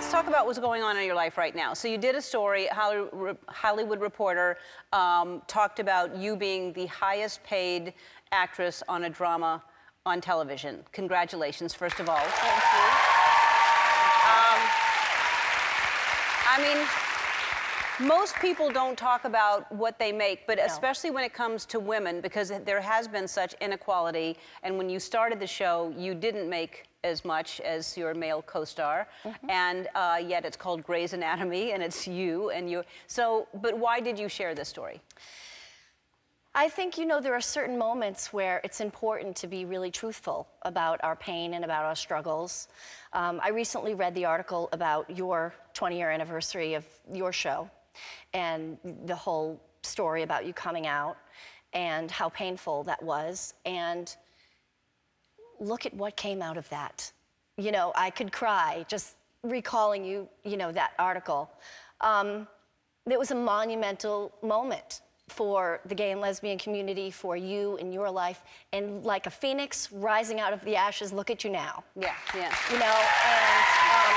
let's talk about what's going on in your life right now. So you did a story, Hollywood Reporter talked about you being the highest paid actress on a drama on television. Congratulations, first of all. Thank you. I mean, most people don't talk about what they make, but No. especially when it comes to women, because there has been such inequality, and when you started the show, you didn't make as much as your male co-star, and yet it's called Grey's Anatomy, and it's you, and you. So, but why did you share this story? I think, you know, there are certain moments where it's important to be really truthful about our pain and about our struggles. I recently read the article about your 20-year anniversary of your show and the whole story about you coming out and how painful that was. And look at what came out of that. You know, I could cry just recalling you know, that article. It was a monumental moment for the gay and lesbian community, for you in your life, and like a phoenix rising out of the ashes, look at you now. Yeah, yeah. You know, and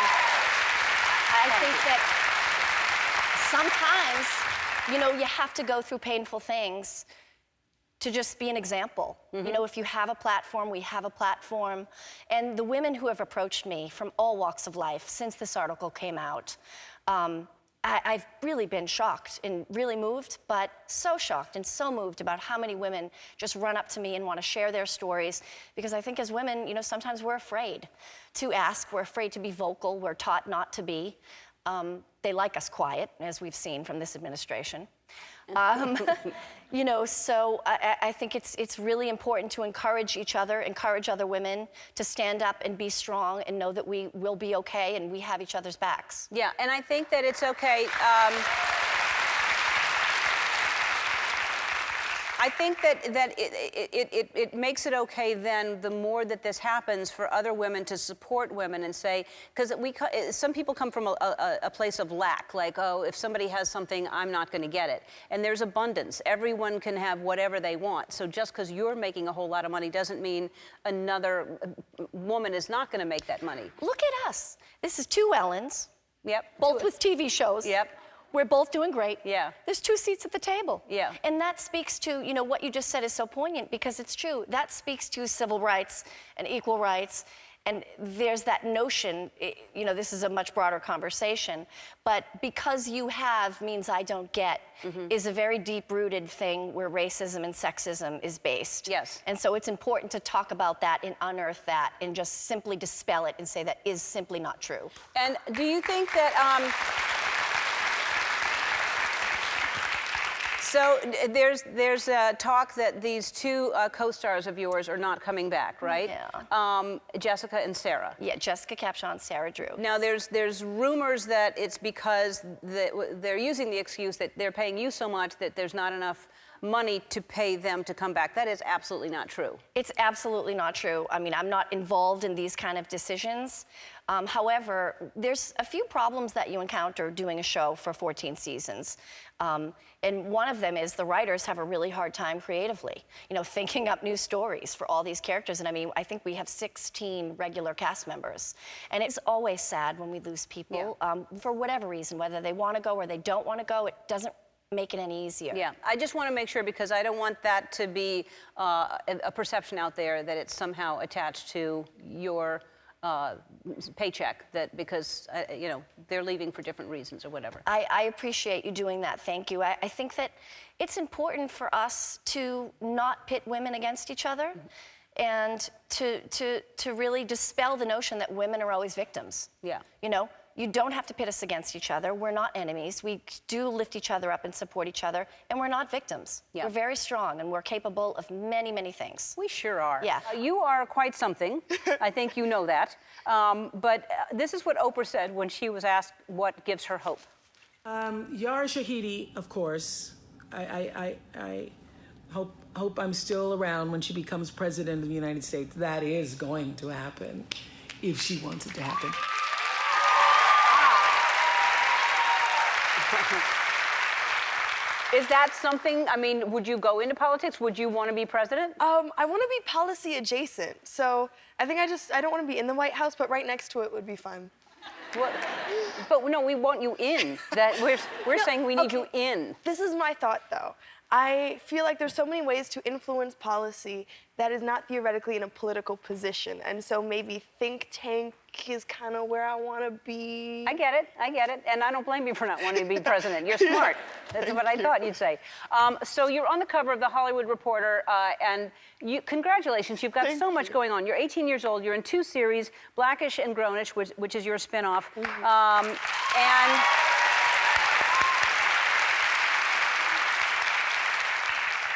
I think that sometimes, you know, you have to go through painful things to just be an example. You know, if you have a platform, we have a platform. And the women who have approached me from all walks of life since this article came out, I've really been shocked and really moved, but so shocked and so moved about how many women just run up to me and want to share their stories. Because I think as women, you know, sometimes we're afraid to ask, we're afraid to be vocal, we're taught not to be. They like us quiet, as we've seen from this administration. You know, so I think it's really important to encourage each other, encourage other women to stand up and be strong and know that we will be okay and we have each other's backs. Yeah, and I think that it's okay. I think that it makes it okay then the more that this happens for other women to support women and say, because some people come from a place of lack, like, oh, if somebody has something, I'm not going to get it. And there's abundance. Everyone can have whatever they want. So just because you're making a whole lot of money doesn't mean another woman is not going to make that money. Look at us. This is two Ellens. Yep. Both with TV shows. Yep. We're both doing great. Yeah. There's two seats at the table. Yeah. And that speaks to, you know, what you just said is so poignant because it's true. That speaks to civil rights and equal rights. And there's that notion, you know, this is a much broader conversation, but because you have means I don't get is a very deep-rooted thing where racism and sexism is based. Yes. And so it's important to talk about that and unearth that and just simply dispel it and say that is simply not true. And do you think that, so there's talk that these two co-stars of yours are not coming back, right? Yeah. Jessica and Sarah. Yeah, Jessica Capshaw, Sarah Drew. Now there's rumors that it's because they're using the excuse that they're paying you so much that there's not enough money to pay them to come back. That is absolutely not true. It's absolutely not true. I mean, I'm not involved in these kind of decisions. However, there's a few problems that you encounter doing a show for 14 seasons. And one of them is the writers have a really hard time creatively, you know, thinking up new stories for all these characters. And I mean, I think we have 16 regular cast members. And it's always sad when we lose people for whatever reason, whether they want to go or they don't want to go. It doesn't make it any easier. Yeah, I just want to make sure because I don't want that to be a perception out there that it's somehow attached to your paycheck, that because, you know, they're leaving for different reasons or whatever. I appreciate you doing that, thank you. I think that it's important for us to not pit women against each other and to really dispel the notion that women are always victims. Yeah. You know, you don't have to pit us against each other. We're not enemies. We do lift each other up and support each other, and we're not victims. Yeah. We're very strong, and we're capable of many, many things. We sure are. Yeah. You are quite something. I think you know that. But this is what Oprah said when she was asked what gives her hope. Yara Shahidi, of course. I hope I'm still around when she becomes president of the United States. That is going to happen if she wants it to happen. Is that something, I mean, would you go into politics? Would you want to be president? I want to be policy adjacent. So I think I don't want to be in the White House, but right next to it would be fun. What? But no, we want you in. That we're saying we need you in. This is my thought, though. I feel like there's so many ways to influence policy that is not theoretically in a political position. And so maybe think tank is kind of where I want to be. I get it. And I don't blame you for not wanting to be president. You're smart. That's what I thought you'd say. So you're on the cover of The Hollywood Reporter, and congratulations, you've got so much going on. You're 18 years old, you're in 2 series, Blackish and Grownish, which is your spinoff. And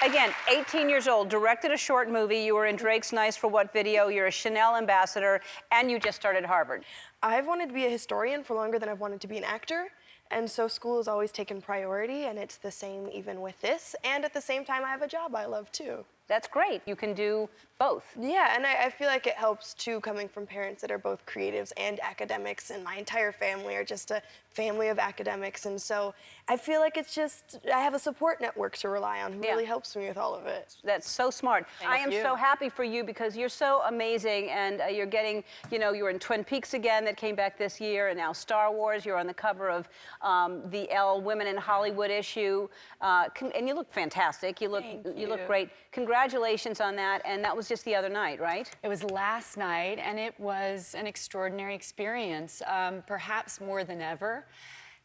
again, 18 years old, directed a short movie. You were in Drake's Nice for What video. You're a Chanel ambassador, and you just started Harvard. I've wanted to be a historian for longer than I've wanted to be an actor. And so school has always taken priority, and it's the same even with this. And at the same time, I have a job I love, too. That's great. You can do both. Yeah, and I feel like it helps, too, coming from parents that are both creatives and academics, and my entire family are just a family of academics. And so I feel like it's just, I have a support network to rely on who really helps me with all of it. That's so smart. I am so happy for you because you're so amazing, and you're getting, you know, you were in Twin Peaks again that came back this year, and now Star Wars. You're on the cover of the Elle Women in Hollywood issue, and you look fantastic. You look great. Congratulations on that, and that was just the other night, right? It was last night, and it was an extraordinary experience, perhaps more than ever,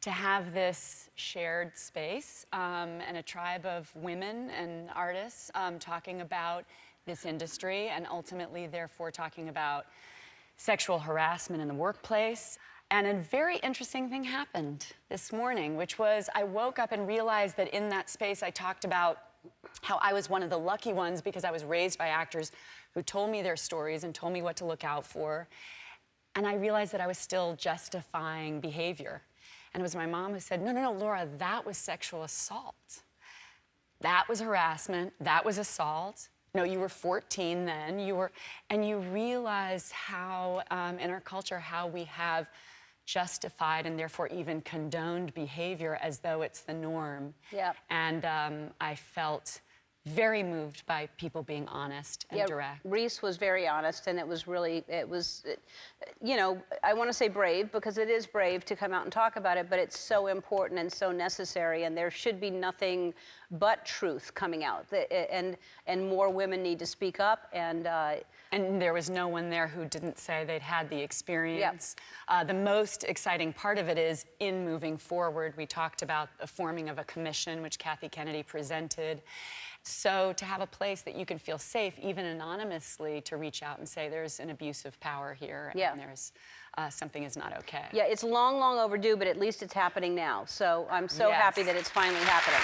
to have this shared space and a tribe of women and artists talking about this industry and ultimately, therefore, talking about sexual harassment in the workplace. And a very interesting thing happened this morning, which was I woke up and realized that in that space I talked about how I was one of the lucky ones because I was raised by actors who told me their stories and told me what to look out for. And I realized that I was still justifying behavior. And it was my mom who said, no, Laura, that was sexual assault. That was harassment, that was assault. No, you were 14 then, and you realize how, in our culture, how we have justified and therefore even condoned behavior as though it's the norm. Yeah. And I felt very moved by people being honest and direct. Reese was very honest, and it was really, you know, I want to say brave because it is brave to come out and talk about it, but it's so important and so necessary, and there should be nothing but truth coming out, and more women need to speak up, and there was no one there who didn't say they'd had the experience. The most exciting part of it is in moving forward, we talked about the forming of a commission, which Kathy Kennedy presented. So to have a place that you can feel safe, even anonymously, to reach out and say there's an abuse of power here and there's something is not okay. Yeah, it's long, long overdue, but at least it's happening now. So I'm so happy that it's finally happening.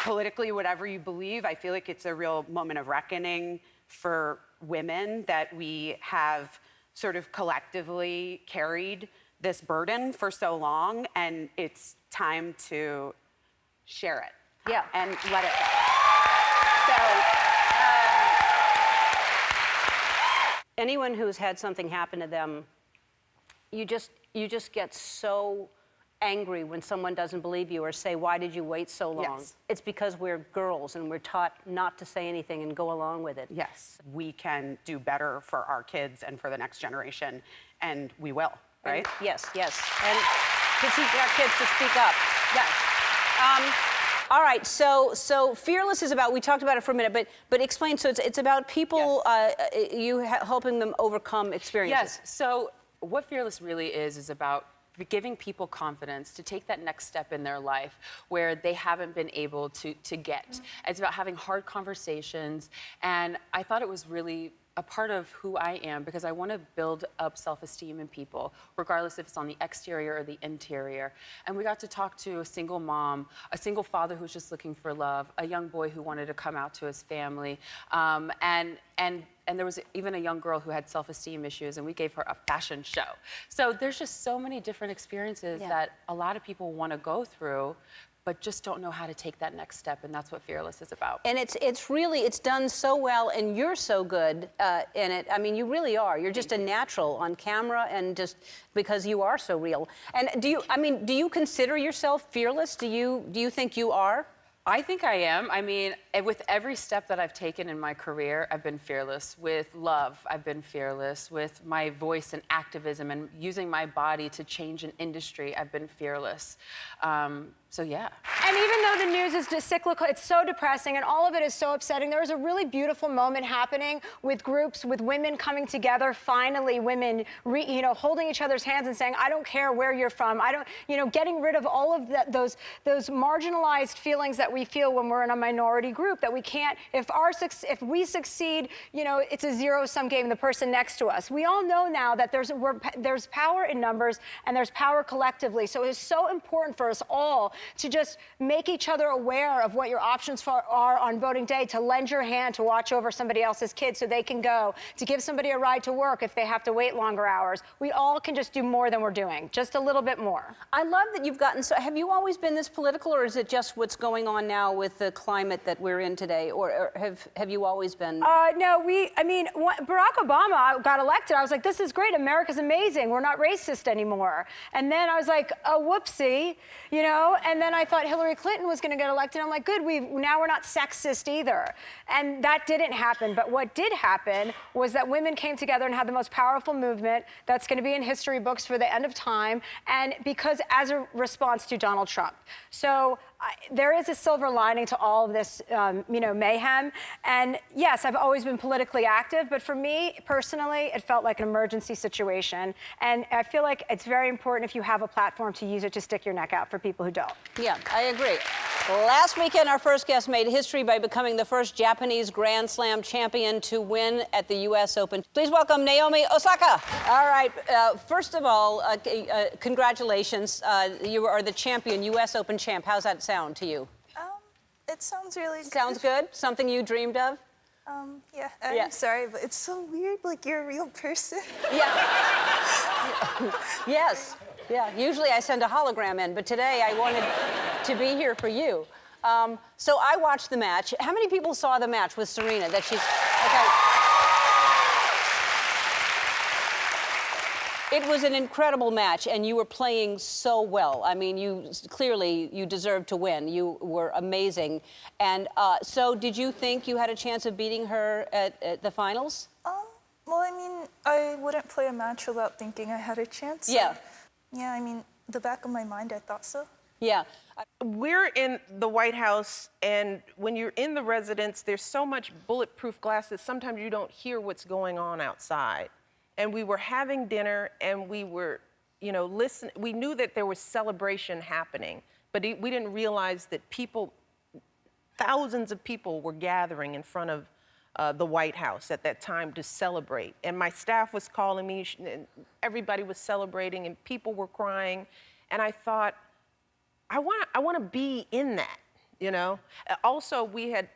Politically, whatever you believe, I feel like it's a real moment of reckoning for women that we have sort of collectively carried this burden for so long, and it's time to share it. Yeah. And let it go. So, anyone who's had something happen to them, you just get so angry when someone doesn't believe you or say, why did you wait so long? Yes. It's because we're girls and we're taught not to say anything and go along with it. yes, we can do better for our kids and for the next generation, and we will, right? Yes. And to teach our kids to speak up. Yes. All right, so Fearless is about, we talked about it for a minute, but explain, so it's about people, helping them overcome experiences. Yes, so what Fearless really is about giving people confidence to take that next step in their life where they haven't been able to get. It's about having hard conversations, and I thought it was really a part of who I am because I want to build up self-esteem in people, regardless if it's on the exterior or the interior. And we got to talk to a single mom, a single father who's just looking for love, a young boy who wanted to come out to his family, and there was even a young girl who had self-esteem issues, and we gave her a fashion show. So there's just so many different experiences that a lot of people want to go through, but just don't know how to take that next step, and that's what Fearless is about. And it's done so well, and you're so good in it. I mean, you really are. You're just a natural on camera, and just because you are so real. And do you consider yourself fearless? Do you think you are? I think I am. I mean, with every step that I've taken in my career, I've been fearless. With love, I've been fearless. With my voice and activism and using my body to change an industry, I've been fearless. So yeah. And even though the news is cyclical, it's so depressing and all of it is so upsetting, there is a really beautiful moment happening with groups, with women coming together, finally women, holding each other's hands and saying, I don't care where you're from. I don't, getting rid of all of those marginalized feelings that we feel when we're in a minority group, that we can't, if we succeed, it's a zero-sum game, the person next to us. We all know now that there's power in numbers and there's power collectively. So it's so important for us all to just make each other aware of what your options are on voting day, to lend your hand to watch over somebody else's kids so they can go, to give somebody a ride to work if they have to wait longer hours. We all can just do more than we're doing, just a little bit more. I love that you've gotten so. Have you always been this political, or is it just what's going on now with the climate that we're in today, or have you always been? No, when Barack Obama got elected, I was like, this is great, America's amazing, we're not racist anymore. And then I was like, oh, whoopsie, and then I thought Hillary Clinton was gonna get elected. I'm like, good, now we're not sexist either. And that didn't happen, but what did happen was that women came together and had the most powerful movement that's gonna be in history books for the end of time, and because as a response to Donald Trump. So there is a silver lining to all of this, mayhem. And yes, I've always been politically active, but for me, personally, it felt like an emergency situation. And I feel like it's very important if you have a platform to use it to stick your neck out for people who don't. Yeah, I agree. Last weekend, our first guest made history by becoming the first Japanese Grand Slam champion to win at the U.S. Open. Please welcome Naomi Osaka. All right, first of all, congratulations. You are the champion, U.S. Open champ. How's that sound to you? It sounds really good. Sounds good? Something you dreamed of? Yeah, I'm sorry, but it's so weird, like you're a real person. Yeah. Yes. Yeah, usually I send a hologram in, but today I wanted to be here for you. So I watched the match. How many people saw the match with Serena that she's, okay. It was an incredible match, and you were playing so well. I mean, you deserved to win. You were amazing. And so did you think you had a chance of beating her at the finals? Well, I mean, I wouldn't play a match without thinking I had a chance. Yeah. Yeah, I mean, the back of my mind, I thought so. Yeah. We're in the White House, and when you're in the residence, there's so much bulletproof glass that sometimes you don't hear what's going on outside. And we were having dinner, and we were, listening. We knew that there was celebration happening, but we didn't realize that thousands of people were gathering in front of the White House at that time to celebrate. And my staff was calling me, and everybody was celebrating, and people were crying. And I thought, I want to be in that, Also, we had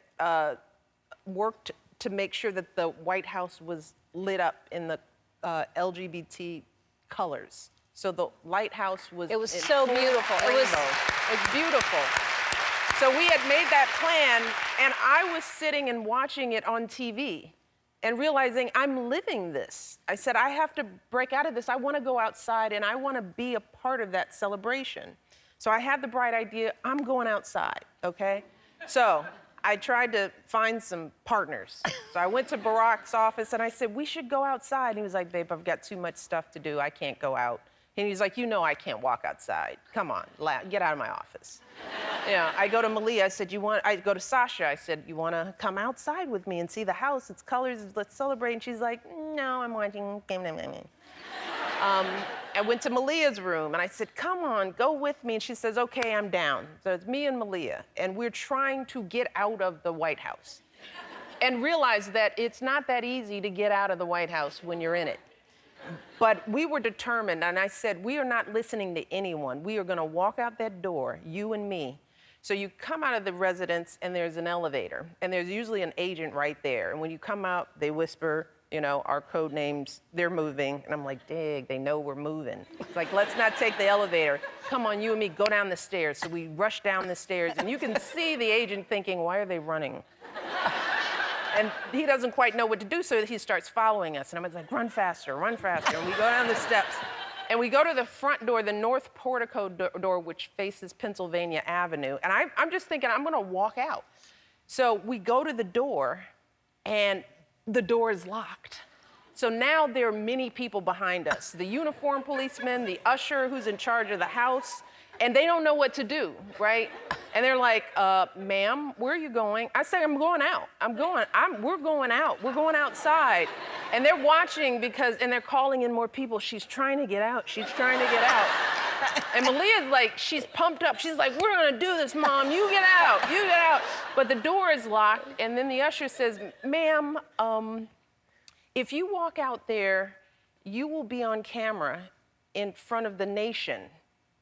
worked to make sure that the White House was lit up in the LGBT colors. So the lighthouse was. It was so beautiful. It was beautiful. So we had made that plan, and I was sitting and watching it on TV and realizing I'm living this. I said, I have to break out of this. I want to go outside, and I want to be a part of that celebration. So I had the bright idea, I'm going outside, okay? So I tried to find some partners. So I went to Barack's office, and I said, we should go outside. And he was like, babe, I've got too much stuff to do. I can't go out. And he's like, I can't walk outside. Come on, get out of my office. I go to Malia, I said, I go to Sasha, I said, you want to come outside with me and see the house? It's colors, let's celebrate. And she's like, no, I'm watching. I went to Malia's room, and I said, come on, go with me. And she says, okay, I'm down. So it's me and Malia, and we're trying to get out of the White House and realize that it's not that easy to get out of the White House when you're in it. But we were determined, and I said, we are not listening to anyone. We are going to walk out that door, you and me. So you come out of the residence, and there's an elevator, and there's usually an agent right there. And when you come out, they whisper, our code names, they're moving. And I'm like, dig, they know we're moving. It's like, let's not take the elevator. Come on, you and me, go down the stairs. So we rush down the stairs, and you can see the agent thinking, why are they running? And he doesn't quite know what to do, so he starts following us. And I'm like, run faster, run faster. And we go down the steps. And we go to the front door, the north portico door, which faces Pennsylvania Avenue. And I'm just thinking, I'm gonna walk out. So we go to the door, and the door is locked. So now there are many people behind us. The uniformed policeman, the usher who's in charge of the house, and they don't know what to do, right? And they're like, ma'am, where are you going? I say, I'm going out. We're going out. We're going outside. And they're watching and they're calling in more people. She's trying to get out. She's trying to get out. And Malia's like, she's pumped up. She's like, we're gonna do this, Mom. You get out, you get out. But the door is locked, and then the usher says, ma'am, if you walk out there, you will be on camera in front of the nation.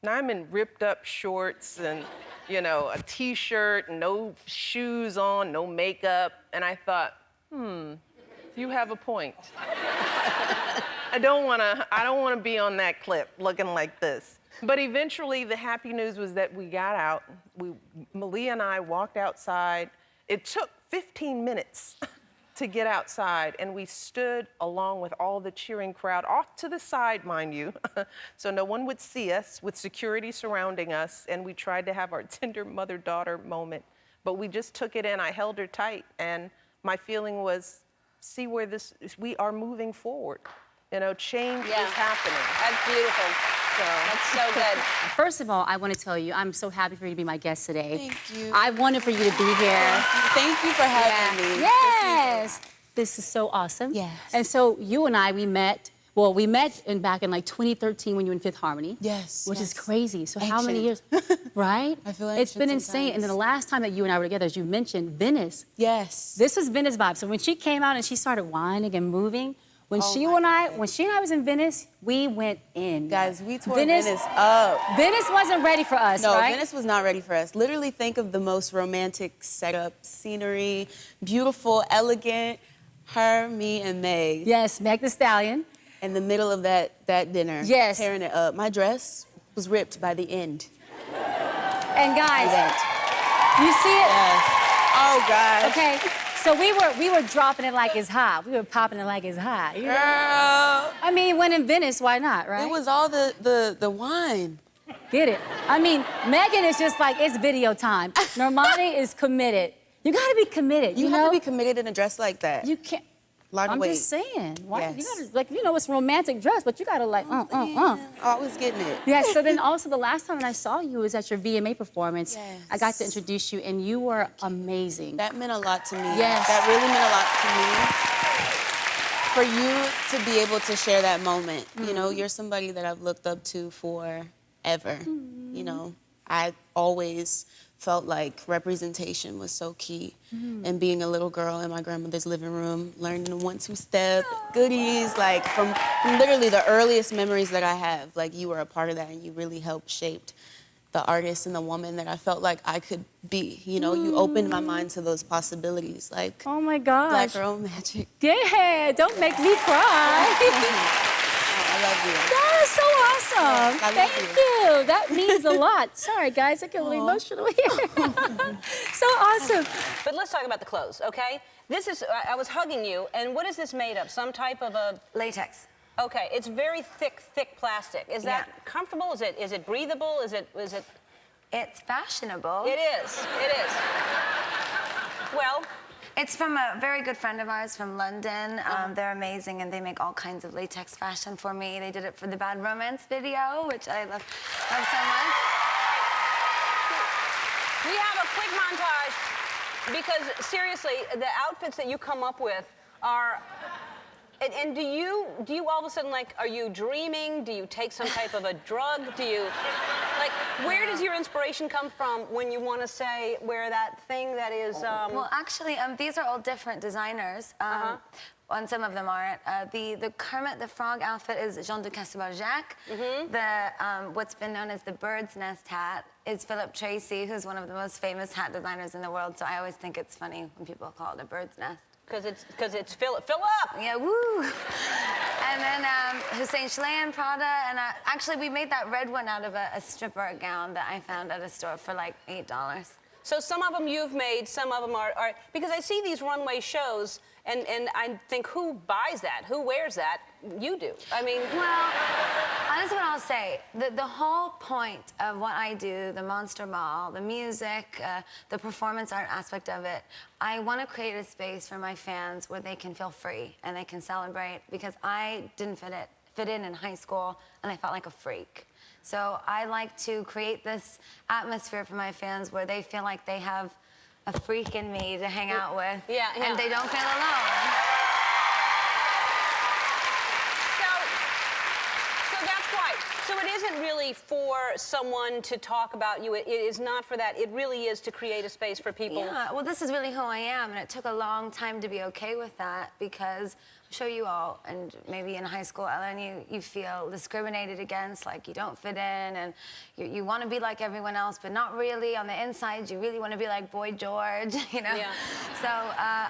Now I'm in ripped up shorts and, a t-shirt, no shoes on, no makeup. And I thought, you have a point. I don't wanna be on that clip looking like this. But eventually the happy news was that we got out. Malia and I walked outside. It took 15 minutes to get outside, and we stood along with all the cheering crowd off to the side, mind you, so no one would see us, with security surrounding us, and we tried to have our tender mother-daughter moment, but we just took it in. I held her tight, and my feeling was, see where we are moving forward. Change is happening. That's beautiful. That's so good. First of all, I want to tell you, I'm so happy for you to be my guest today. Thank you. I wanted for you to be here. Thank you for having me. Yes. This is so awesome. Yes. And so you and I, we met back in like 2013 when you were in Fifth Harmony. Yes. Which is crazy. So how many years? Right? I feel it's been ancient insane. sometimes. And then the last time that you and I were together, as you mentioned, Venice. Yes. This was Venice vibe. So when she came out and she started whining and moving, when she and I was in Venice, we went in. Guys, we tore Venice up. Venice wasn't ready for us, no, right? Venice was not ready for us. Literally think of the most romantic setup, scenery, beautiful, elegant, her, me, and Meg. Yes, Meg the Stallion. In the middle of that dinner. Yes. Tearing it up. My dress was ripped by the end. And guys, you see it? Yes. Oh, God. Okay. So we were dropping it like it's hot. We were popping it like it's hot. Girl. I mean, when in Venice, why not, right? It was all the wine. Get it? I mean, Megan is just like, it's video time. Normani is committed. You gotta be committed, you know? You have to be committed in a dress like that. You can't. I'm just saying. Why? Yes. You gotta, it's romantic dress, but you gotta Always getting it. Yeah, so then also the last time I saw you was at your VMA performance. Yes. I got to introduce you, and you were amazing. That meant a lot to me. Yes. That really meant a lot to me. For you to be able to share that moment, you're somebody that I've looked up to forever. I always felt like representation was so key. And being a little girl in my grandmother's living room, learning the 1-2 step, goodies, like from literally the earliest memories that I have, like you were a part of that, and you really helped shape the artist and the woman that I felt like I could be. You opened my mind to those possibilities, like oh my gosh. Black girl magic. Yeah, don't make me cry. I love you. That is so awesome. Yes, I love Thank you. That means a lot. Sorry, guys, I get a little emotional here. So awesome. But let's talk about the clothes, okay? This is, I was hugging you, and what is this made of? Some type of a... Latex. Okay, it's very thick plastic. Is that comfortable? Is it breathable? Is it... It's fashionable. It is. Well... It's from a very good friend of ours from London. They're amazing, and they make all kinds of latex fashion for me. They did it for the Bad Romance video, which I love so much. We have a quick montage because, seriously, the outfits that you come up with are... And do you all of a sudden, like, are you dreaming? Do you take some type of a drug? Do you, like, where does your inspiration come from when you want to wear that thing that is, Well, actually, these are all different designers. And some of them aren't. The Kermit the Frog outfit is Jean de Castebarjac. What's been known as the bird's nest hat is Philip Tracy, who's one of the most famous hat designers in the world. So I always think it's funny when people call it a bird's nest. Because it's fill up. Yeah, woo. And then Hussein Chalayan Prada, and actually we made that red one out of a stripper gown that I found at a store for like $8. So some of them you've made, some of them are because I see these runway shows and I think, who buys that? Who wears that? You do. I mean, well, this is what I'll say. The whole point of what I do, the Monster Ball, the music, the performance art aspect of it, I want to create a space for my fans where they can feel free and they can celebrate, because I didn't fit in high school and I felt like a freak. So I like to create this atmosphere for my fans where they feel like they have a freak in me to hang out with, and they don't feel alone. So that's right. So it isn't really for someone to talk about you. It is not for that. It really is to create a space for people. Yeah, well, this is really who I am, and it took a long time to be okay with that, because I'm sure you all, and maybe in high school, Ellen, you feel discriminated against, like you don't fit in, and you want to be like everyone else, but not really. On the inside, you really want to be like Boy George, you know? Yeah. So well,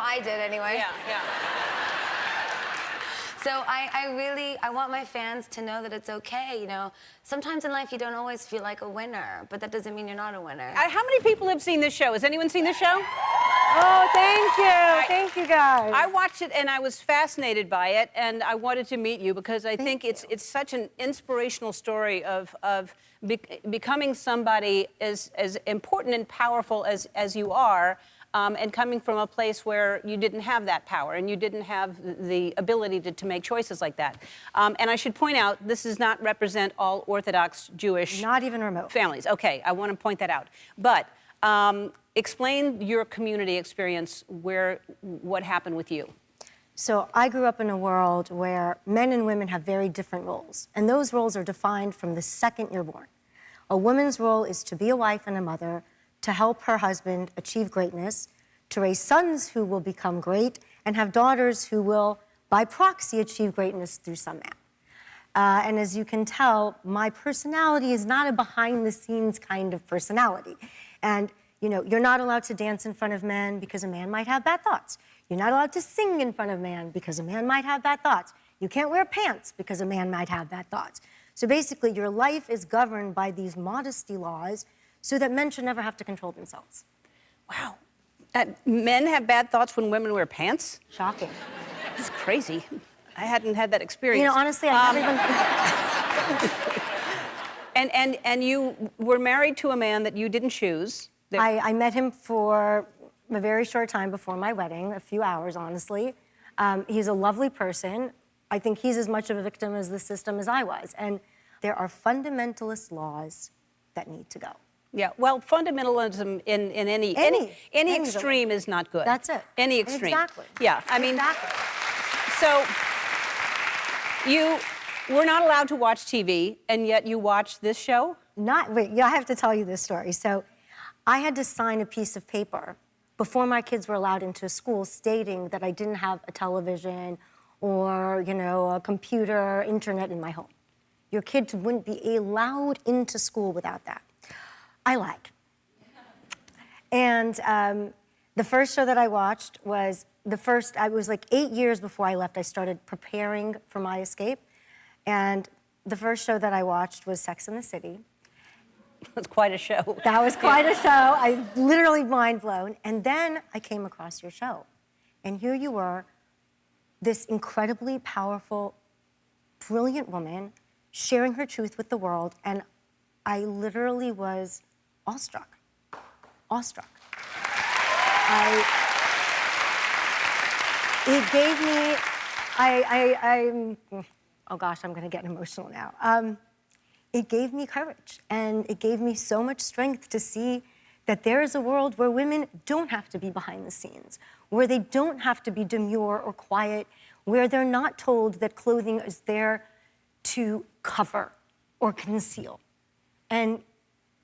I did anyway. Yeah. So I want my fans to know that it's okay, you know. Sometimes in life you don't always feel like a winner, but that doesn't mean you're not a winner. How many people have seen this show? Has anyone seen this show? Oh, thank you. Thank you, guys. I watched it and I was fascinated by it, and I wanted to meet you because I think it's such an inspirational story of becoming somebody as important and powerful as you are. And coming from a place where you didn't have that power and you didn't have the ability to make choices like that. And I should point out, this does not represent all Orthodox Jewish Not even remote. families. Okay, I want to point that out. But explain your community experience, what happened with you. So I grew up in a world where men and women have very different roles, and those roles are defined from the second you're born. A woman's role is to be a wife and a mother, to help her husband achieve greatness, to raise sons who will become great, and have daughters who will, by proxy, achieve greatness through some man. And as you can tell, my personality is not a behind-the-scenes kind of personality. And, you know, you're not allowed to dance in front of men because a man might have bad thoughts. You're not allowed to sing in front of men because a man might have bad thoughts. You can't wear pants because a man might have bad thoughts. So basically, your life is governed by these modesty laws so that men should never have to control themselves. Wow. Men have bad thoughts when women wear pants? Shocking. That's crazy. I hadn't had that experience. You know, honestly, I never even... And you were married to a man that you didn't choose. I met him for a very short time before my wedding, a few hours, honestly. He's a lovely person. I think he's as much of a victim as the system as I was. And there are fundamentalist laws that need to go. Yeah, well, fundamentalism in any extreme is not good. That's it. Any extreme. Exactly. Yeah, I mean, exactly. So you were not allowed to watch TV, and yet you watched this show? Wait, yeah, I have to tell you this story. So I had to sign a piece of paper before my kids were allowed into school stating that I didn't have a television or, you know, a computer, internet in my home. Your kids wouldn't be allowed into school without that. I lied. And the first show that I watched was I was like 8 years before I left, I started preparing for my escape. And the first show that I watched was Sex and the City. That's quite a show. That was quite a show. I literally mind blown. And then I came across your show. And here you were, this incredibly powerful, brilliant woman sharing her truth with the world. And I literally was awestruck. Awestruck. It gave me, oh gosh, I'm gonna get emotional now. It gave me courage, and it gave me so much strength to see that there is a world where women don't have to be behind the scenes, where they don't have to be demure or quiet, where they're not told that clothing is there to cover or conceal. And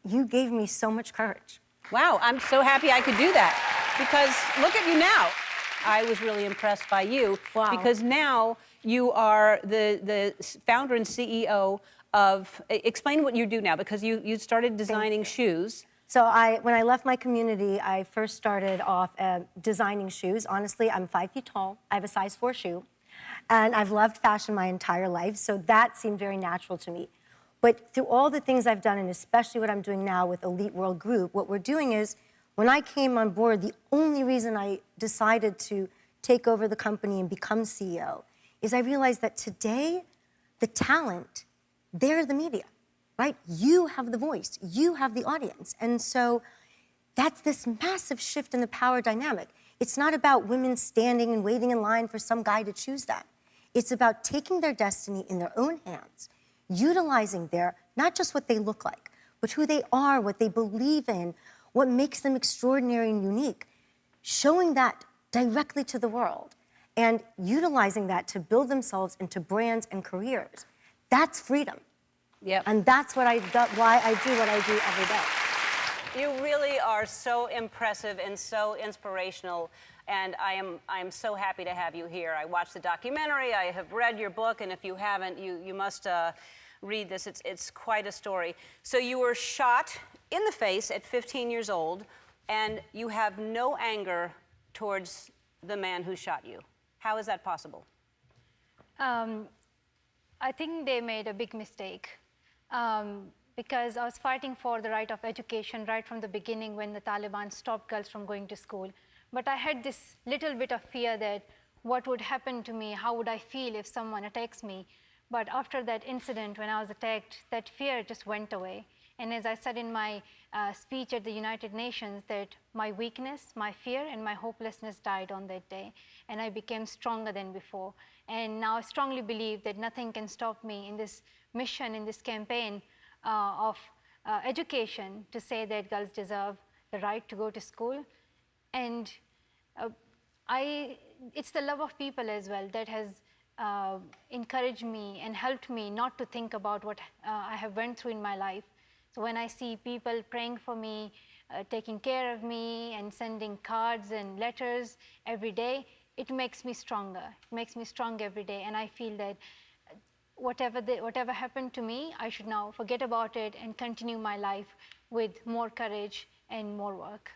you gave me so much courage. Wow, I'm so happy I could do that, because look at you now. I was really impressed by you, because now you are the founder and CEO of, explain what you do now, because you started designing shoes. So when I left my community, I first started off designing shoes. Honestly, I'm 5 feet tall. I have a size 4 shoe. And I've loved fashion my entire life, so that seemed very natural to me. But through all the things I've done, and especially what I'm doing now with Elite World Group, what we're doing is, when I came on board, the only reason I decided to take over the company and become CEO is I realized that today, the talent, they're the media, right? You have the voice, you have the audience. And so that's this massive shift in the power dynamic. It's not about women standing and waiting in line for some guy to choose them. It's about taking their destiny in their own hands, utilizing not just what they look like, but who they are, what they believe in, what makes them extraordinary and unique, showing that directly to the world and utilizing that to build themselves into brands and careers. That's freedom. Yep. And that's why I do what I do every day. You really are so impressive and so inspirational, and I am so happy to have you here. I watched the documentary, I have read your book, and if you haven't, you must read this. It's quite a story. So you were shot in the face at 15 years old, and you have no anger towards the man who shot you. How is that possible? I think they made a big mistake. Because I was fighting for the right of education right from the beginning when the Taliban stopped girls from going to school. But I had this little bit of fear that what would happen to me, how would I feel if someone attacks me. But after that incident, when I was attacked, that fear just went away. And as I said in my speech at the United Nations, that my weakness, my fear, and my hopelessness died on that day. And I became stronger than before. And now I strongly believe that nothing can stop me in this mission, in this campaign of education, to say that girls deserve the right to go to school. And it's the love of people as well that has encouraged me and helped me not to think about what I have went through in my life. So when I see people praying for me, taking care of me, and sending cards and letters every day, it makes me stronger. It makes me strong every day, and I feel that whatever happened to me, I should now forget about it and continue my life with more courage and more work.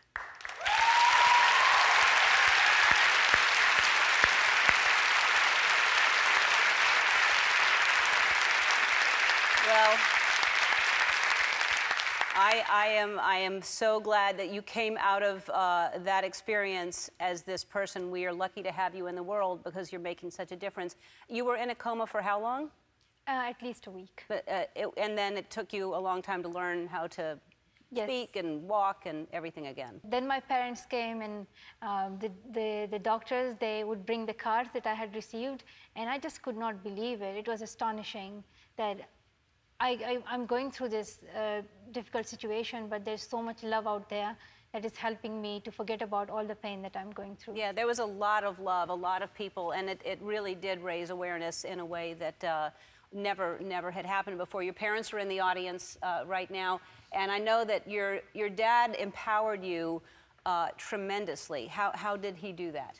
Well, I am so glad that you came out of that experience as this person. We are lucky to have you in the world because you're making such a difference. You were in a coma for how long? At least a week. But, and then it took you a long time to learn how to Yes. speak and walk and everything again. Then my parents came, and the doctors, they would bring the cards that I had received, and I just could not believe it. It was astonishing that I'm going through this difficult situation, but there's so much love out there that is helping me to forget about all the pain that I'm going through. Yeah, there was a lot of love, a lot of people, and it really did raise awareness in a way that never had happened before. Your parents are in the audience right now, and I know that your dad empowered you tremendously. How did he do that?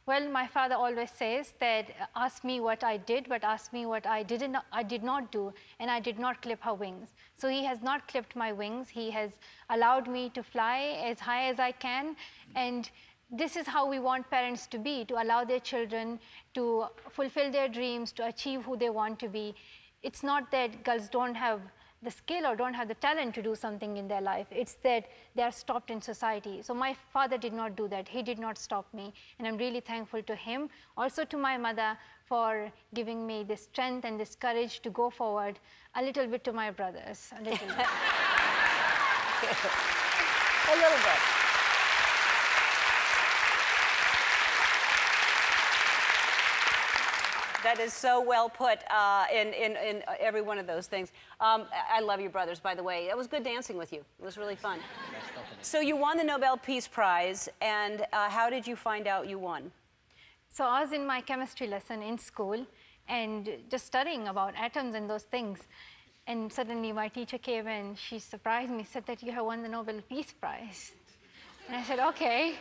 Well, my father always says that ask me what I did, but ask me what I did not do, and I did not clip her wings. So he has not clipped my wings. He has allowed me to fly as high as I can, and this is how we want parents to be, to allow their children to fulfill their dreams, to achieve who they want to be. It's not that girls don't have the skill or don't have the talent to do something in their life. It's that they are stopped in society. So my father did not do that. He did not stop me, and I'm really thankful to him. Also to my mother for giving me the strength and this courage to go forward. A little bit to my brothers, a little bit. A little bit. That is so well put in every one of those things. I love your brothers, by the way. It was good dancing with you. It was really fun. So you won the Nobel Peace Prize, and how did you find out you won? So I was in my chemistry lesson in school and just studying about atoms and those things. And suddenly my teacher came and she surprised me, said that you have won the Nobel Peace Prize. And I said, okay.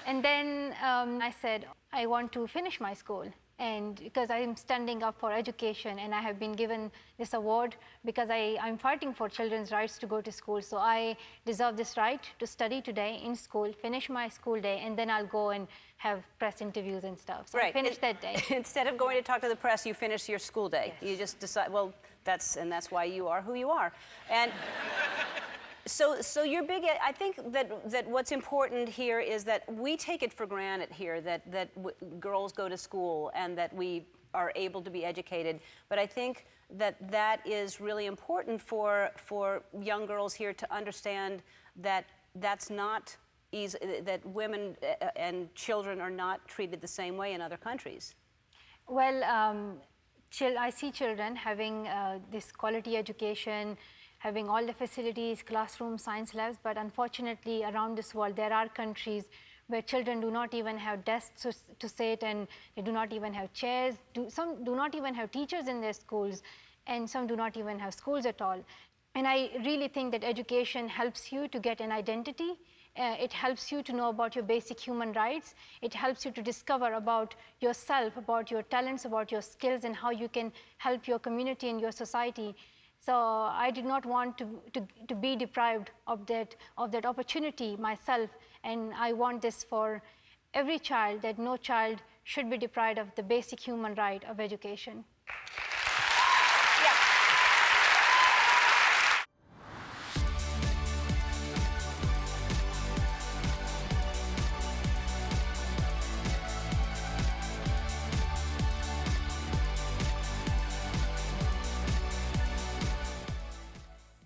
And then I said, I want to finish my school. And because I'm standing up for education, and I have been given this award because I'm fighting for children's rights to go to school. So I deserve this right to study today in school, finish my school day, and then I'll go and have press interviews and stuff. So I finished that day. Instead of going to talk to the press, you finish your school day. Yes. You just decide, well, that's why you are who you are. And so you're big. I think that what's important here is that we take it for granted here that girls go to school and that we are able to be educated. But I think that is really important for young girls here to understand that that's not easy, that women and children are not treated the same way in other countries. Well, I see children having this quality education, having all the facilities, classrooms, science labs, but unfortunately around this world there are countries where children do not even have desks to sit, and they do not even have chairs. Some do not even have teachers in their schools, and some do not even have schools at all. And I really think that education helps you to get an identity. It helps you to know about your basic human rights. It helps you to discover about yourself, about your talents, about your skills, and how you can help your community and your society. So I did not want to be deprived of that opportunity myself, and I want this for every child, that no child should be deprived of the basic human right of education.